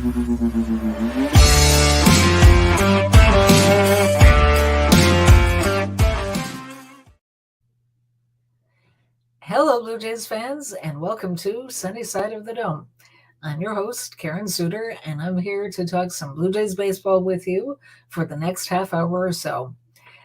Hello, Blue Jays fans, and welcome to Sunny Side of the Dome. I'm your host, Karen Soutar, and I'm here to talk some Blue Jays baseball with you for the next half hour or so.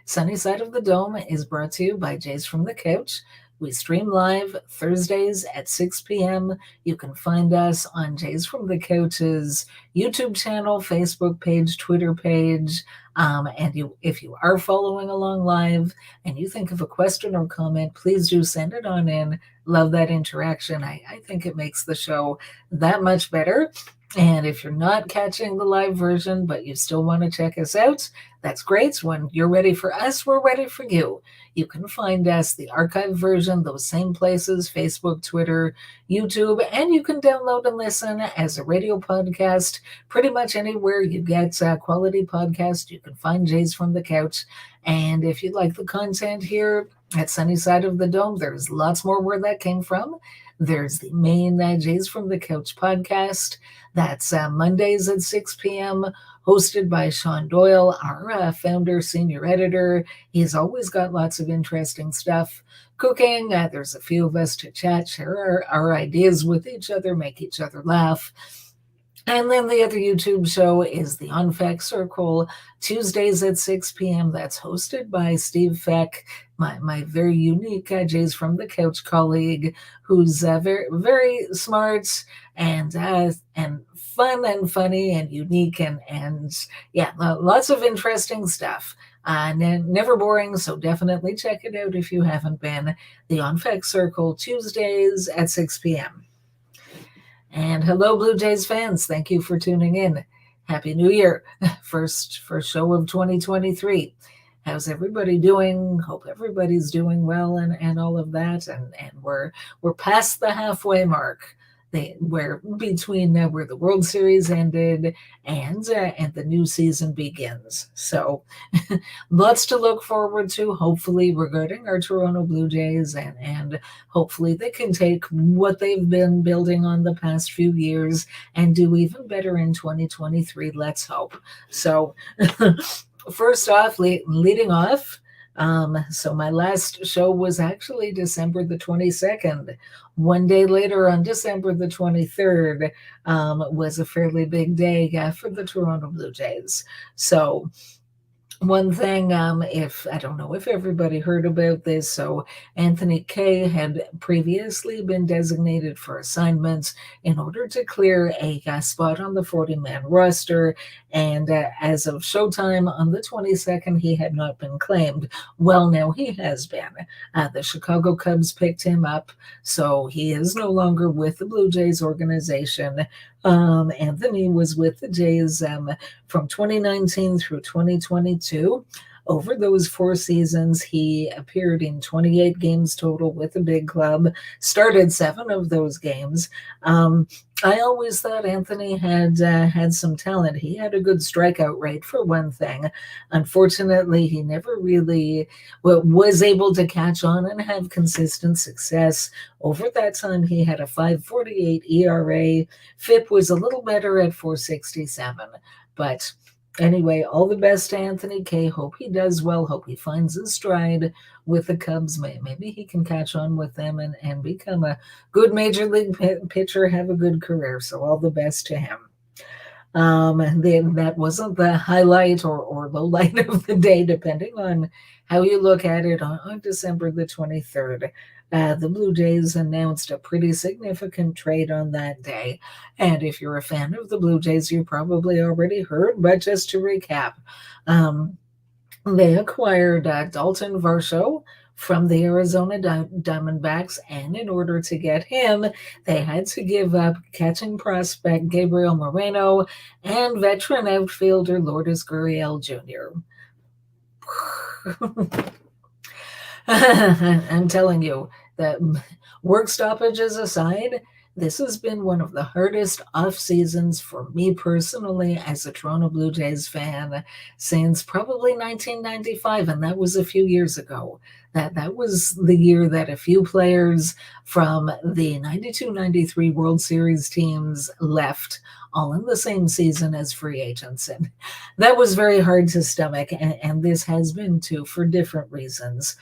Sunny Side of the Dome is brought to you by Jays from the Couch. We stream live Thursdays at 6 p.m. You can find us on Jays from the Couch's YouTube channel, Facebook page, Twitter page. If you are following along live and you think of a question or comment, please do send it on in. Love that interaction. I think it makes the show that much better. And if you're not catching the live version, but you still want to check us out, that's great. When you're ready for us, we're ready for you. You can find us, the archive version, those same places, Facebook, Twitter, YouTube, and you can download and listen as a radio podcast pretty much anywhere you get quality podcast. You can find Jays from the Couch. And if you like the content here at Sunny Side of the Dome, there's lots more where that came from. There's the main Jays from the Couch podcast. That's Mondays at 6 p.m., hosted by Shaun Doyle, our founder, senior editor. He's always got lots of interesting stuff cooking. There's a few of us to chat, share our ideas with each other, make each other laugh. And then the other YouTube show is the On Feck Circle, Tuesdays at 6 p.m. That's hosted by Steve Feck, my very unique Jays from the Couch colleague, who's very, very smart and fun and funny and unique and lots of interesting stuff. Never boring, so definitely check it out if you haven't been. The On Feck Circle, Tuesdays at 6 p.m. And hello, Blue Jays fans. Thank you for tuning in. Happy New Year. First show of 2023. How's everybody doing? Hope everybody's doing well and all of that. And we're past the halfway mark. We're between where the World Series ended and the new season begins. So lots to look forward to, hopefully, regarding our Toronto Blue Jays, and hopefully they can take what they've been building on the past few years and do even better in 2023. Let's hope. So first off, leading off, so my last show was actually December the 22nd. One day later, on December the 23rd, was a fairly big day for the Toronto Blue Jays. So one thing, if I don't know if everybody heard about this, so Anthony Kay had previously been designated for assignments in order to clear a spot on the 40-man roster, and as of showtime on the 22nd, he had not been claimed. Well, now he has been. The Chicago Cubs picked him up, so he is no longer with the Blue Jays organization. Anthony was with the Jays from 2019 through 2022. Over those 4 seasons, he appeared in 28 games total with the big club, started 7 of those games. I always thought Anthony had some talent. He had a good strikeout rate, for one thing. Unfortunately, he never really was able to catch on and have consistent success. Over that time, he had a 5.48 ERA. FIP was a little better at 4.67. But anyway, all the best to Anthony Kay. Hope he does well. Hope he finds his stride with the Cubs. Maybe he can catch on with them and become a good major league pitcher, have a good career. So all the best to him. That wasn't the highlight or low light of the day, depending on how you look at it. On December the 23rd, the Blue Jays announced a pretty significant trade on that day. And if you're a fan of the Blue Jays, you probably already heard, but just to recap, they acquired Dalton Varsho from the Arizona Diamondbacks, and in order to get him, they had to give up catching prospect Gabriel Moreno and veteran outfielder Lourdes Gurriel Jr. I'm telling you, that work stoppages aside, this has been one of the hardest off seasons for me personally as a Toronto Blue Jays fan since probably 1995, and that was a few years ago. That was the year that a few players from the 92-93 World Series teams left all in the same season as free agents. And that was very hard to stomach. And this has been too, for different reasons.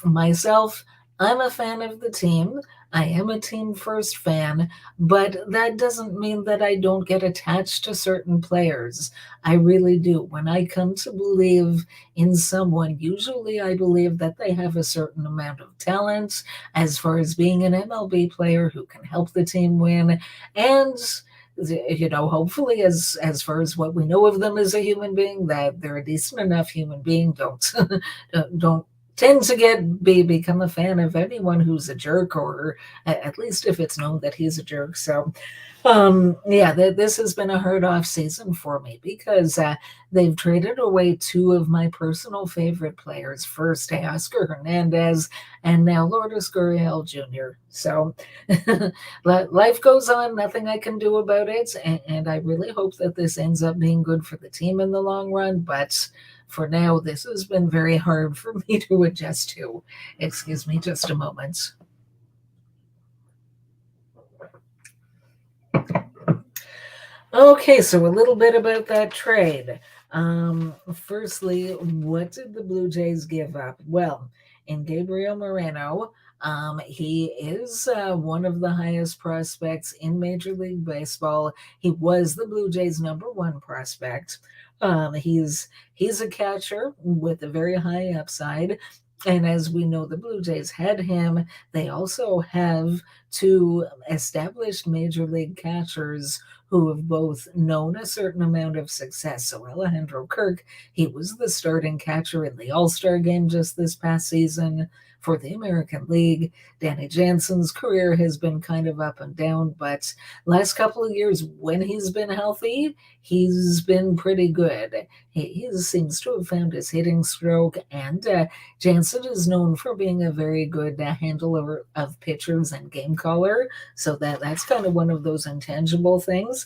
Myself, I'm a fan of the team. I am a team first fan, but that doesn't mean that I don't get attached to certain players. I really do. When I come to believe in someone, usually I believe that they have a certain amount of talent as far as being an MLB player who can help the team win. And hopefully as far as what we know of them as a human being, that they're a decent enough human being. Don't tend to become a fan of anyone who's a jerk, or at least if it's known that he's a jerk. So yeah, this has been a hard off season for me because they've traded away two of my personal favorite players. First, Oscar Hernandez, and now Lourdes Gurriel Jr. So life goes on, nothing I can do about it, and I really hope that this ends up being good for the team in the long run. But for now, this has been very hard for me to adjust to. Excuse me just a moment. Okay, so a little bit about that trade. Firstly, what did the Blue Jays give up? Well, in Gabriel Moreno, he is one of the highest prospects in Major League Baseball. He was the Blue Jays' number one prospect. He's a catcher with a very high upside. And as we know, the Blue Jays had him. They also have two established major league catchers who have both known a certain amount of success. So Alejandro Kirk, he was the starting catcher in the All-Star game just this past season for the American League. Danny Jansen's career has been kind of up and down, but last couple of years when he's been healthy, he's been pretty good. He seems to have found his hitting stroke, and Jansen is known for being a very good handler of pitchers and game caller. So that's kind of one of those intangible things.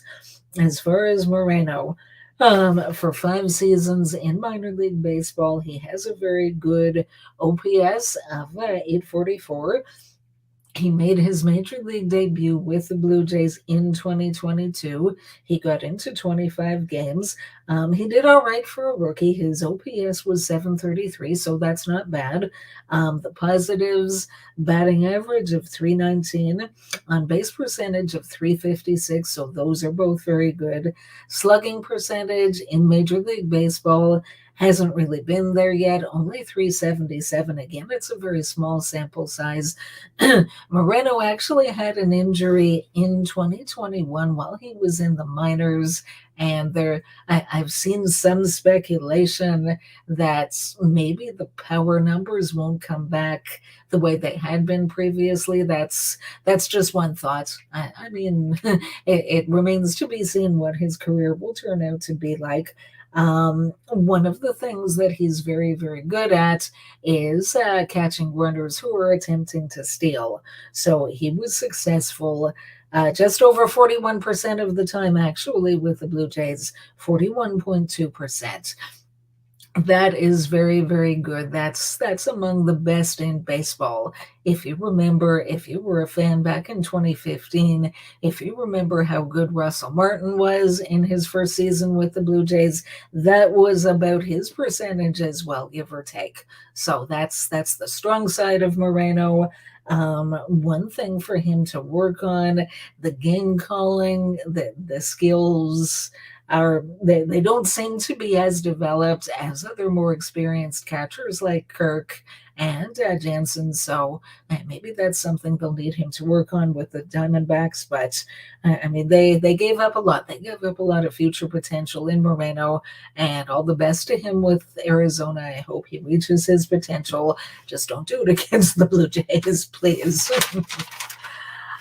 As far as Moreno, for 5 seasons in minor league baseball, he has a very good OPS of 844. He made his major league debut with the Blue Jays in 2022. He got into 25 games. He did all right for a rookie. His OPS was 733, so that's not bad. The positives: batting average of 319, on base percentage of 356, so those are both very good. Slugging percentage in Major League Baseball hasn't really been there yet, only 377. Again, it's a very small sample size. Moreno actually had an injury in 2021 while he was in the minors, and I've seen some speculation that maybe the power numbers won't come back the way they had been previously. That's just one thought. I mean, it remains to be seen what his career will turn out to be like. One of the things that he's very, very good at is catching runners who are attempting to steal. So he was successful just over 41% of the time, actually, with the Blue Jays, 41.2%. That is very, very good. That's among the best in baseball. If you remember, if you were a fan back in 2015, if you remember how good Russell Martin was in his first season with the Blue Jays, that was about his percentage as well, give or take. So that's the strong side of Moreno. One thing for him to work on: the game calling, the skills they don't seem to be as developed as other more experienced catchers like Kirk and Jansen. So maybe that's something they'll need him to work on with the Diamondbacks. But I mean, they gave up a lot. They gave up a lot of future potential in Moreno, and all the best to him with Arizona. I hope he reaches his potential. Just don't do it against the Blue Jays, please.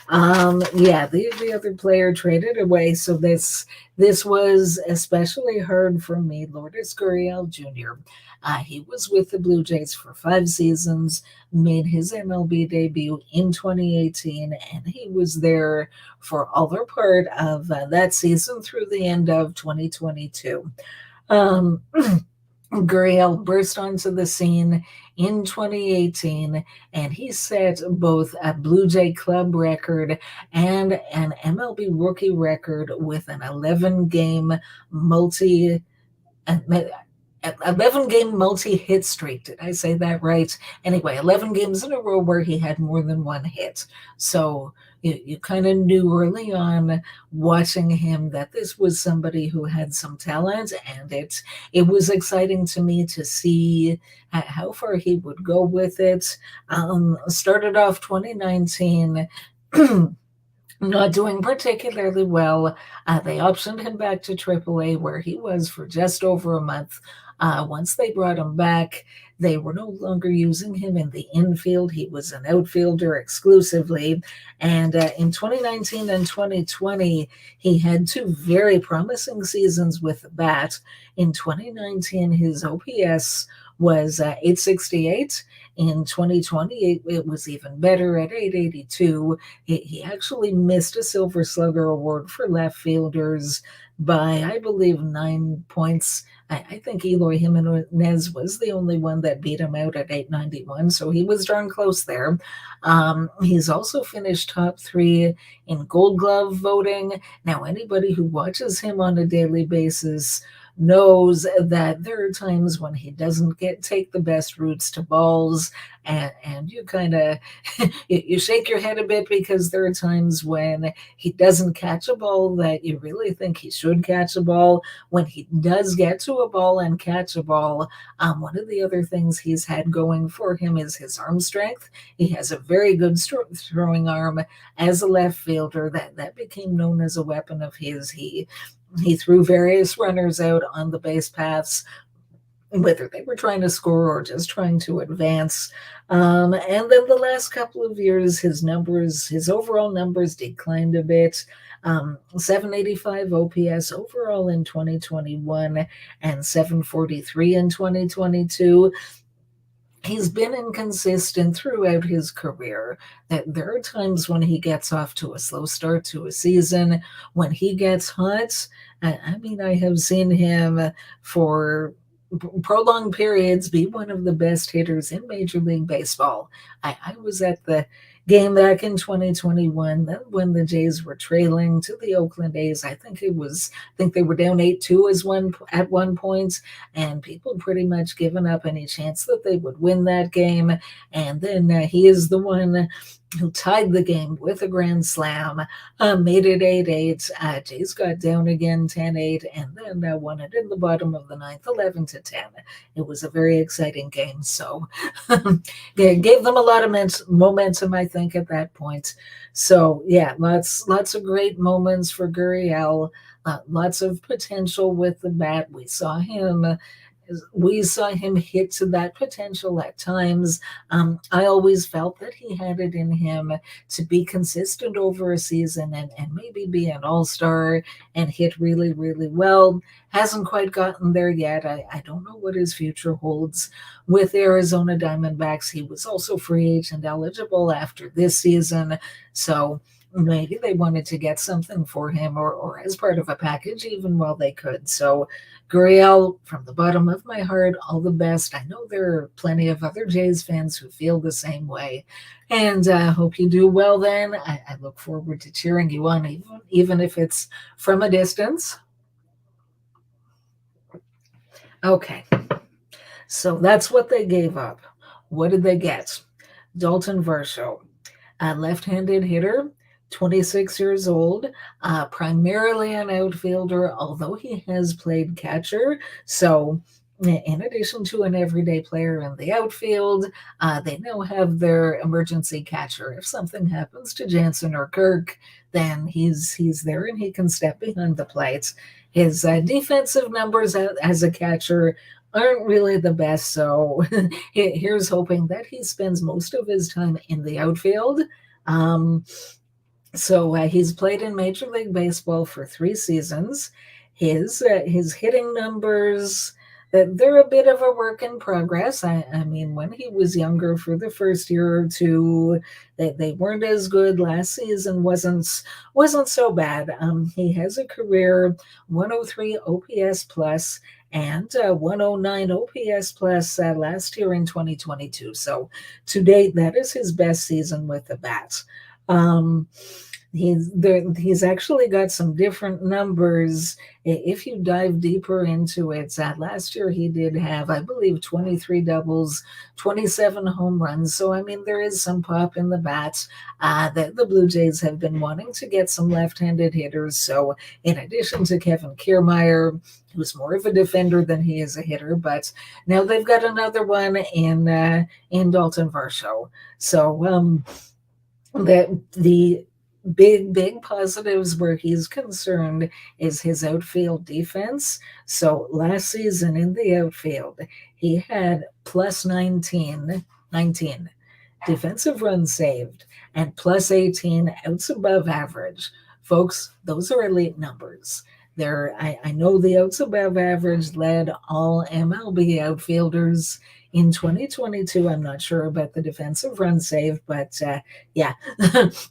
Yeah, the other player traded away, so this was especially hard for me. Lourdes Gurriel Jr. He was with the Blue Jays for 5 seasons, made his MLB debut in 2018, and he was there for all or part of that season through the end of 2022. Gurriel burst onto the scene in 2018, and he set both a Blue Jay club record and an MLB rookie record with an 11 game multi 11 game multi hit streak. Did I say that right? Anyway, 11 games in a row where he had more than one hit. So you kind of knew early on watching him that this was somebody who had some talent, and it was exciting to me to see how far he would go with it. Started off 2019. Not doing particularly well. They optioned him back to AAA, where he was for just over a month. Once they brought him back, they were no longer using him in the infield. He was an outfielder exclusively. And in 2019 and 2020, he had two very promising seasons with the bat. In 2019, his OPS was 868. In 2020, it was even better at 882. He actually missed a Silver Slugger Award for left fielders by, I believe, 9 points. I think Eloy Jimenez was the only one that beat him out at 891, so he was darn close there. He's also finished top three in Gold Glove voting. Now, anybody who watches him on a daily basis knows that there are times when he doesn't take the best routes to balls, and you kind of you shake your head a bit, because there are times when he doesn't catch a ball that you really think he should catch a ball. When he does get to a ball and catch a ball, one of the other things he's had going for him is his arm strength. He has a very good throwing arm as a left fielder. That became known as a weapon of his. He threw various runners out on the base paths, whether they were trying to score or just trying to advance. And then the last couple of years, his overall numbers declined a bit. 785 OPS overall in 2021 and 743 in 2022. He's been inconsistent throughout his career. That there are times when he gets off to a slow start to a season. When he gets hot, I mean, I have seen him for prolonged periods be one of the best hitters in Major League Baseball. I was at the game back in 2021 when the Jays were trailing to the Oakland A's. I think they were down 8-2 at one point, and people pretty much given up any chance that they would win that game. And then he is the one who tied the game with a grand slam, made it 8-8. Jays got down again 10-8, and then won it in the bottom of the ninth, 11-10. It was a very exciting game. So gave them a lot of momentum, I think, at that point. So yeah, lots of great moments for Gurriel. Lots of potential with the bat. We saw him hit to that potential at times. I always felt that he had it in him to be consistent over a season and maybe be an all-star and hit really, really well. Hasn't quite gotten there yet. I don't know what his future holds with Arizona Diamondbacks. He was also free agent eligible after this season, so maybe they wanted to get something for him or as part of a package even while they could. So Gurriel, from the bottom of my heart, all the best. I know there are plenty of other Jays fans who feel the same way, and I hope you do well then. I look forward to cheering you on, even if it's from a distance. Okay, so that's what they gave up. What did they get? Dalton Varsho, a left-handed hitter, 26 years old, primarily an outfielder, although he has played catcher. So in addition to an everyday player in the outfield, they now have their emergency catcher. If something happens to Jansen or Kirk, then he's there and he can step behind the plate. His defensive numbers as a catcher aren't really the best, so here's hoping that he spends most of his time in the outfield. So he's played in Major League Baseball for 3 seasons. His hitting numbers, they're a bit of a work in progress. I mean, when he was younger for the first year or two, they weren't as good. Last season wasn't so bad. He has a career 103 OPS plus and 109 OPS plus last year in 2022. So to date, that is his best season with the Bats. Um, he's actually got some different numbers. If you dive deeper into it, last year he did have, I believe, 23 doubles, 27 home runs. So I mean, there is some pop in the bats. The Blue Jays have been wanting to get some left-handed hitters. So in addition to Kevin Kiermaier, who's more of a defender than he is a hitter, but now they've got another one in Dalton Varsho. So that the big positives where he's concerned is his outfield defense. So last season in the outfield, he had plus 19 defensive runs saved and plus 18 outs above average. Folks, those are elite numbers. I know the outs above average led all MLB outfielders in 2022. I'm not sure about the defensive run save, but yeah,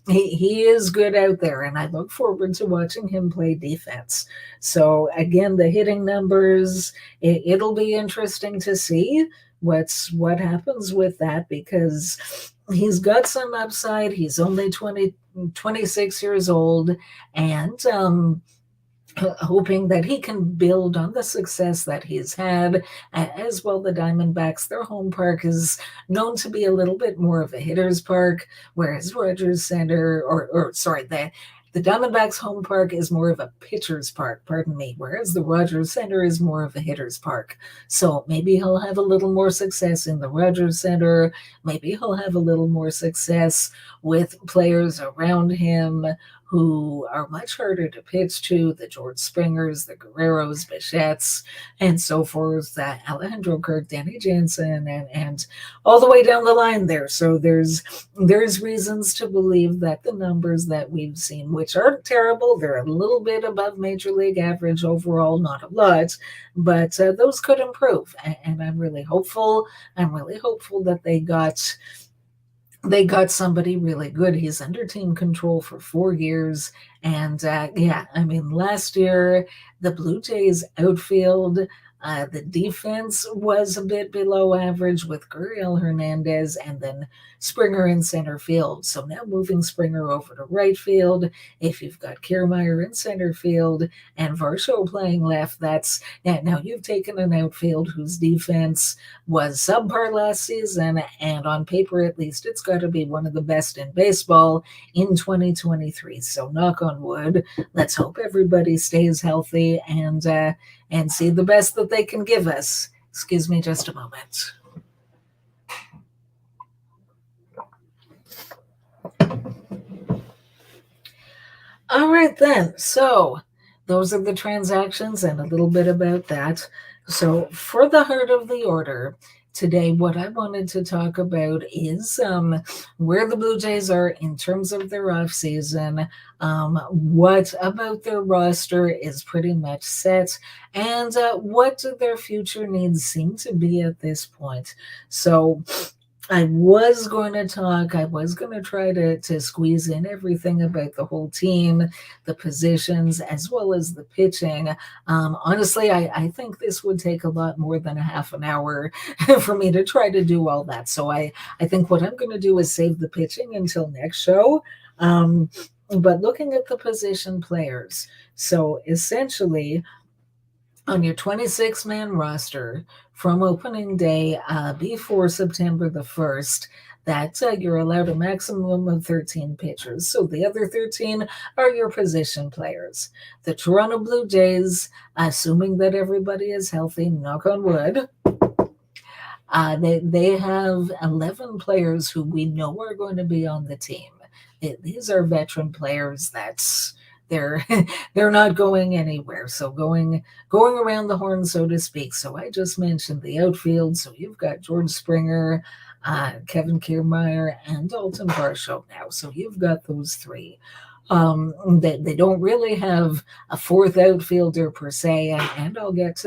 he is good out there, and I look forward to watching him play defense. So again, the hitting numbers, it'll be interesting to see what happens with that, because he's got some upside. He's only 26 years old, and hoping that he can build on the success that he's had. As well, the Diamondbacks, their home park is known to be a little bit more of a hitter's park, whereas Rogers Center, or sorry, the Diamondbacks home park is more of a pitcher's park, pardon me, whereas the Rogers Center is more of a hitter's park. So maybe he'll have a little more success in the Rogers Center. Maybe he'll have a little more success with players around him who are much harder to pitch to, the George Springers, the Guerreros, Bichettes, and so forth, Alejandro Kirk, Danny Jansen, and all the way down the line there. So there's reasons to believe that the numbers that we've seen, which aren't terrible, they're a little bit above Major League average overall, not a lot, but those could improve. And I'm really hopeful. I'm really hopeful that they got somebody really good. He's under team control for 4 years. And yeah, I mean, last year, the Blue Jays outfield, the defense was a bit below average with Gurriel Hernandez and then Springer in center field. So now moving Springer over to right field, if you've got Kiermaier in center field and Varsho playing left, now you've taken an outfield whose defense was subpar last season, and on paper at least, it's got to be one of the best in baseball in 2023. So knock on wood, let's hope everybody stays healthy and see the best that they can give us. Excuse me just a moment. All right then, so those are the transactions and a little bit about that. So for the heart of the order, today what I wanted to talk about is where the Blue Jays are in terms of their offseason, what about their roster is pretty much set, and what their future needs seem to be at this point. So I was going to try to squeeze in everything about the whole team, the positions, as well as the pitching. Honestly, I think this would take a lot more than a half an hour for me to try to do all that. So I think what I'm going to do is save the pitching until next show. But looking at the position players, so essentially, on your 26-man roster from opening day before September the 1st, that you're allowed a maximum of 13 pitchers. So the other 13 are your position players. The Toronto Blue Jays, assuming that everybody is healthy, knock on wood, they have 11 players who we know are going to be on the team. These are veteran players they're not going anywhere. So going around the horn, so to speak. So I just mentioned the outfield. So you've got George Springer, Kevin Kiermaier, and Dalton Varsho now. So you've got those three. They don't really have a fourth outfielder per se, and I'll get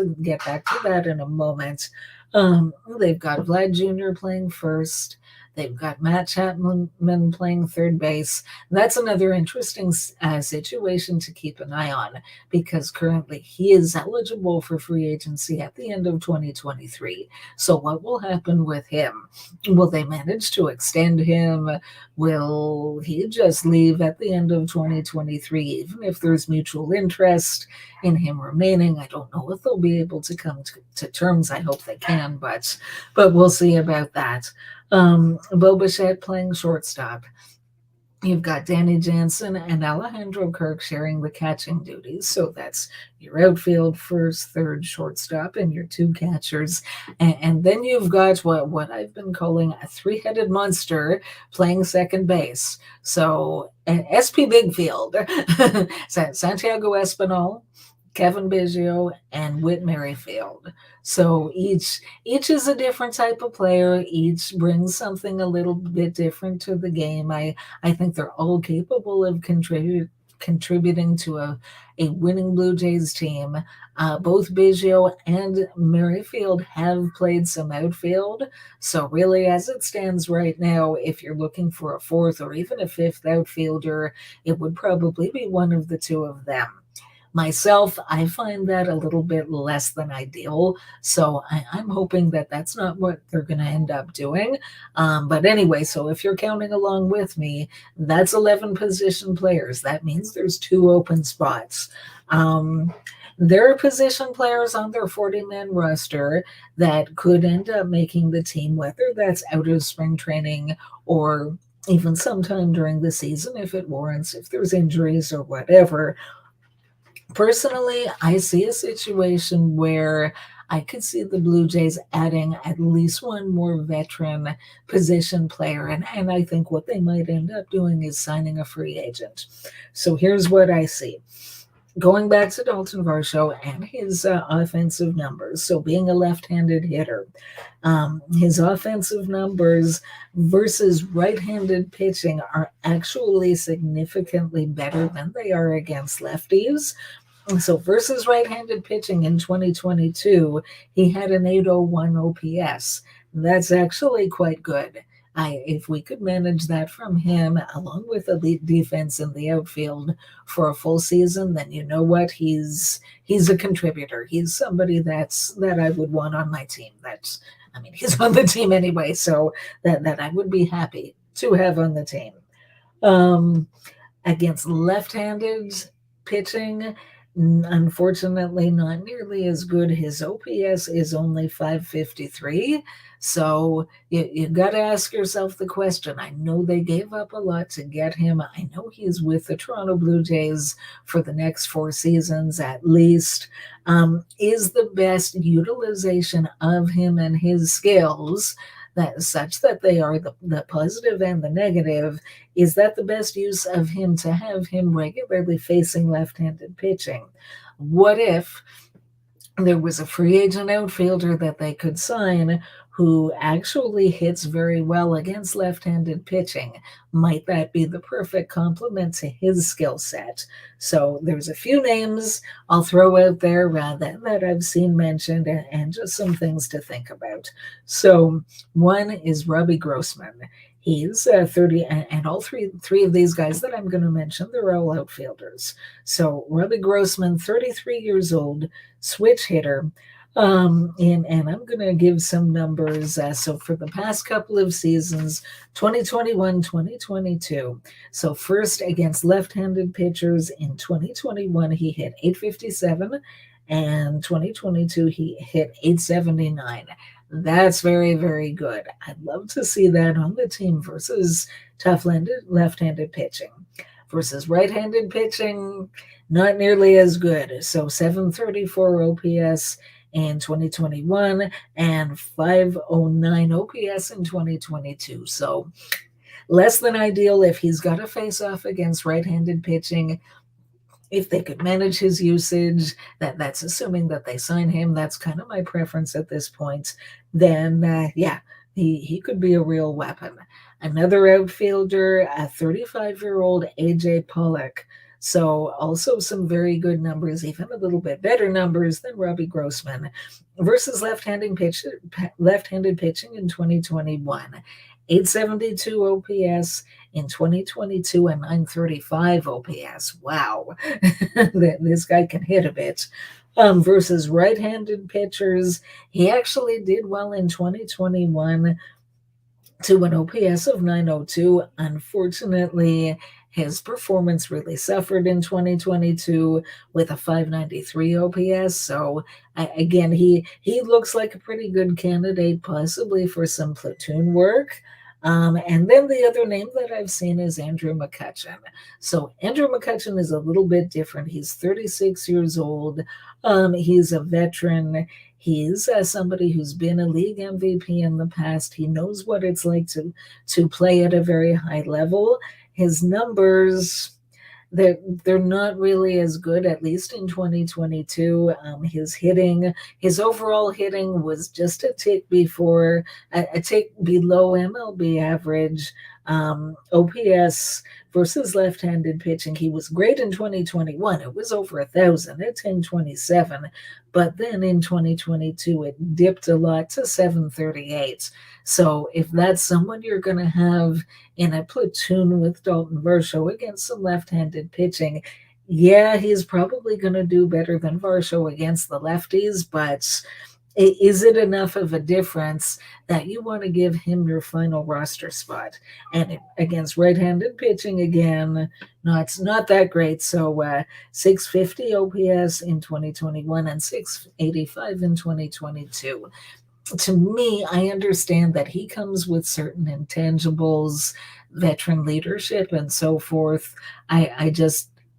back to that in a moment. They've got Vlad Jr. playing first. They've got Matt Chapman playing third base. That's another interesting situation to keep an eye on because currently he is eligible for free agency at the end of 2023. So, what will happen with him? Will they manage to extend him? Will he just leave at the end of 2023, even if there's mutual interest in him remaining? I don't know if they'll be able to come to terms. I hope they can, but we'll see about that. Bo Bichette playing shortstop. You've got Danny Jansen and Alejandro Kirk sharing the catching duties. So that's your outfield, first, third, shortstop, and your two catchers. And then you've got what I've been calling a three-headed monster playing second base. So SP Bigfield, Santiago Espinal, Kevin Biggio, and Whit Merrifield. So each is a different type of player. Each brings something a little bit different to the game. I think they're all capable of contributing to a winning Blue Jays team. Both Biggio and Merrifield have played some outfield. So really, as it stands right now, if you're looking for a fourth or even a fifth outfielder, it would probably be one of the two of them. Myself, I find that a little bit less than ideal. So I'm hoping that that's not what they're going to end up doing. But anyway, so if you're counting along with me, that's 11 position players. That means there's 2 open spots. There are position players on their 40-man roster that could end up making the team, whether that's out of spring training or even sometime during the season if it warrants, if there's injuries or whatever. Personally, I see a situation where I could see the Blue Jays adding at least one more veteran position player. And I think what they might end up doing is signing a free agent. So here's what I see. Going back to Dalton Varsho and his offensive numbers, so being a left-handed hitter, his offensive numbers versus right-handed pitching are actually significantly better than they are against lefties. So versus right-handed pitching in 2022, he had an 801 OPS. That's actually quite good. If we could manage that from him, along with elite defense in the outfield for a full season, then you know what? He's a contributor. He's somebody that I would want on my team. He's on the team anyway, so that I would be happy to have on the team. Against left-handed pitching, unfortunately, not nearly as good. His OPS is only 553. So you got to ask yourself the question. I know they gave up a lot to get him. I know he's with the Toronto Blue Jays for the next 4 seasons at least. Is the best utilization of him and his skills that such that they are the positive and the negative? Is that the best use of him to have him regularly facing left-handed pitching? What if there was a free agent outfielder that they could sign who actually hits very well against left-handed pitching? Might that be the perfect complement to his skill set? So there's a few names I'll throw out there that I've seen mentioned and just some things to think about. So one is Robbie Grossman. He's 30, and all three of these guys that I'm going to mention, they're all outfielders. So Robbie Grossman, 33 years old, switch hitter. And I'm going to give some numbers. So for the past couple of seasons, 2021, 2022. So first against left-handed pitchers in 2021, he hit 857, and 2022, he hit 879. That's very, very good. I'd love to see that on the team versus tough-handed left-handed pitching. Versus right-handed pitching, not nearly as good. So 734 OPS in 2021 and 509 OPS in 2022. So less than ideal if he's got to face off against right-handed pitching. If they could manage his usage, that's assuming that they sign him. That's kind of my preference at this point. Then, he could be a real weapon. Another outfielder, a 35-year-old AJ Pollock. So also some very good numbers, even a little bit better numbers than Robbie Grossman versus left-handed pitching in 2021. 872 OPS in 2022 and 935 OPS. Wow, this guy can hit a bit. Versus right-handed pitchers, he actually did well in 2021 to an OPS of 902. Unfortunately, his performance really suffered in 2022 with a 593 OPS. So again, he looks like a pretty good candidate, possibly for some platoon work. And then the other name that I've seen is Andrew McCutchen. So Andrew McCutchen is a little bit different. He's 36 years old. He's a veteran. He's somebody who's been a league MVP in the past. He knows what it's like to play at a very high level. His numbers, they're not really as good, at least in 2022. His overall hitting was just a tick below MLB average. OPS versus left-handed pitching, he was great in 2021. It was over 1,000 at 1027, but then in 2022 it dipped a lot to 738. So if that's someone you're going to have in a platoon with Dalton Varsho against some left-handed pitching, yeah, he's probably going to do better than Varsho against the lefties, but is it enough of a difference that you want to give him your final roster spot? And against right-handed pitching, again, not that great. So 650 OPS in 2021 and 685 in 2022. To me, I understand that he comes with certain intangibles, veteran leadership, and so forth. I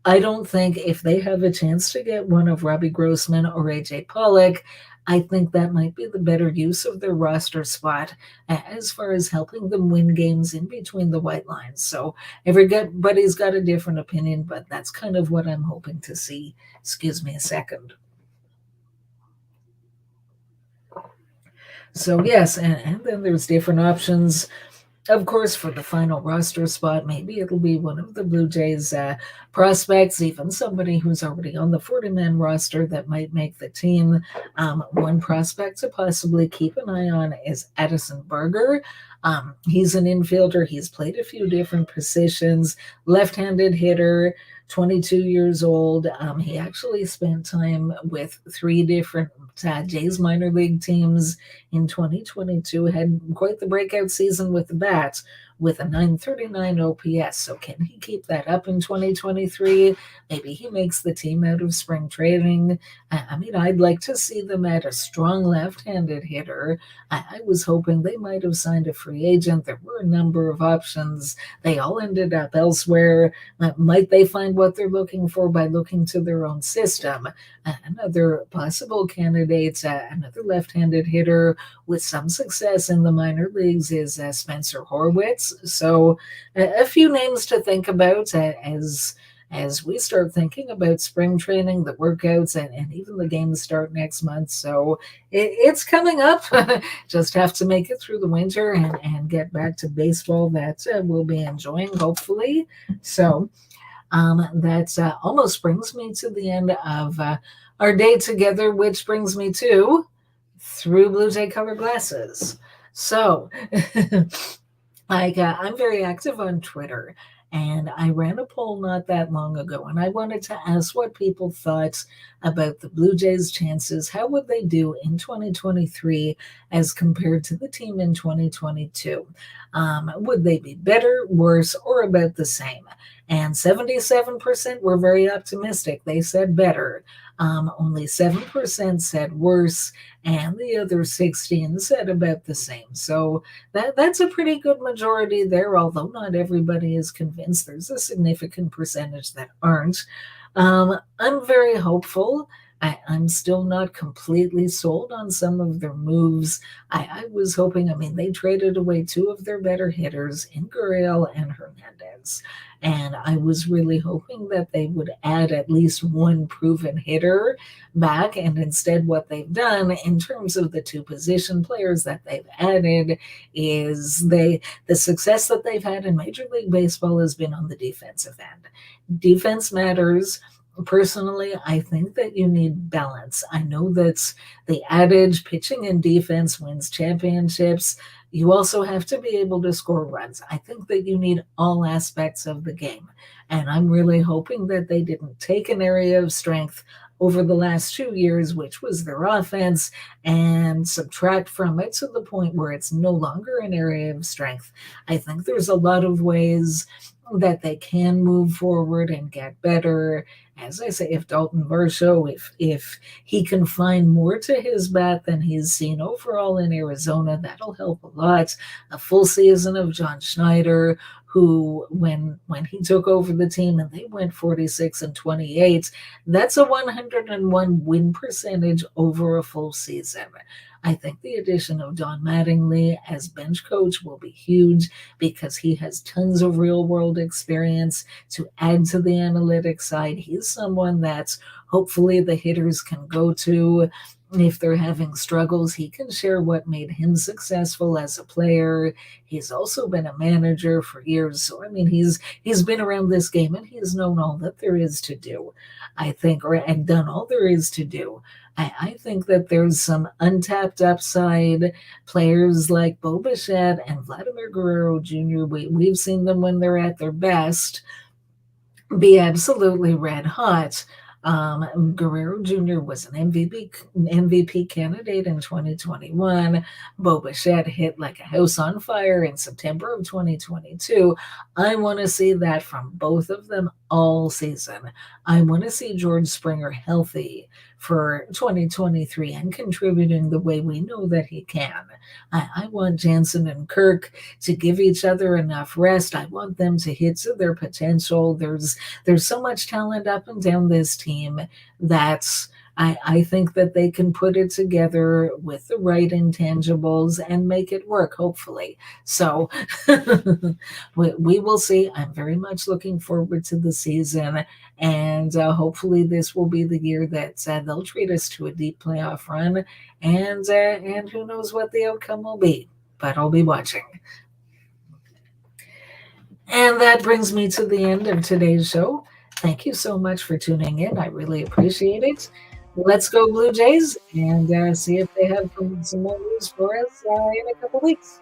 don't think if they have a chance to get one of Robbie Grossman or AJ Pollock, I think that might be the better use of their roster spot as far as helping them win games in between the white lines. So everybody's got a different opinion, but that's kind of what I'm hoping to see. Excuse me a second. So yes, and then there's different options. Of course, for the final roster spot, maybe it'll be one of the Blue Jays prospects, even somebody who's already on the 40-man roster that might make the team. One prospect to possibly keep an eye on is Addison Barger. He's an infielder. He's played a few different positions, left-handed hitter, 22 years old. He actually spent time with three different Jays minor league teams in 2022, had quite the breakout season with the Bats with a 939 OPS. So can he keep that up in 2023? Maybe he makes the team out of spring training. I mean, I'd like to see them at a strong left-handed hitter. I was hoping they might have signed a free agent. There were a number of options. They all ended up elsewhere. Might they find what they're looking for by looking to their own system? Another possible candidate, another left-handed hitter with some success in the minor leagues is Spencer Horwitz. So a few names to think about as we start thinking about spring training, the workouts, and even the games start next month. So it's coming up. Just have to make it through the winter and get back to baseball that we'll be enjoying, hopefully. So that almost brings me to the end of our day together, which brings me to Through Blue Jay Cover Glasses. So I'm very active on Twitter, and I ran a poll not that long ago, and I wanted to ask what people thought about the Blue Jays' chances. How would they do in 2023 as compared to the team in 2022? Would they be better, worse, or about the same? And 77% were very optimistic. They said better. Only 7% said worse, and the other 16 said about the same. So that's a pretty good majority there, although not everybody is convinced. There's a significant percentage that aren't. I'm very hopeful. I'm still not completely sold on some of their moves. I was hoping, I mean, they traded away two of their better hitters in Gurriel and Hernandez. And I was really hoping that they would add at least one proven hitter back. And instead, what they've done in terms of the two position players that they've added is the success that they've had in Major League Baseball has been on the defensive end. Defense matters. Personally, I think that you need balance. I know that's the adage, pitching and defense wins championships, You also have to be able to score runs. I think that you need all aspects of the game. And I'm really hoping that they didn't take an area of strength over the last 2 years, which was their offense, and subtract from it to the point where it's no longer an area of strength. I think there's a lot of ways that they can move forward and get better. As I say, if Dalton Varsho, if he can find more to his bat than he's seen overall in Arizona, that'll help a lot. A full season of John Schneider, who when he took over the team and they went 46-28, that's a 101 win percentage over a full season. I think the addition of Don Mattingly as bench coach will be huge because he has tons of real world experience to add to the analytics side. He's someone that's hopefully the hitters can go to if they're having struggles. He can share what made him successful as a player. He's also been a manager for years. So I mean he's been around this game and he's known all that there is to do. I think and done all there is to do. I think that there's some untapped upside. Players like Bo Bichette and Vladimir Guerrero Jr., we've seen them when they're at their best be absolutely red hot. Guerrero Jr. was an MVP candidate in 2021. Bo Bichette hit like a house on fire in September of 2022. I want to see that from both of them all season. I want to see George Springer healthy for 2023 and contributing the way we know that he can. I want Jansen and Kirk to give each other enough rest. I want them to hit to their potential. There's so much talent up and down this team that's I think that they can put it together with the right intangibles and make it work, hopefully. So we will see. I'm very much looking forward to the season, and hopefully this will be the year that they'll treat us to a deep playoff run, and who knows what the outcome will be. But I'll be watching. And that brings me to the end of today's show. Thank you so much for tuning in. I really appreciate it. Let's go Blue Jays and see if they have some more news for us in a couple weeks.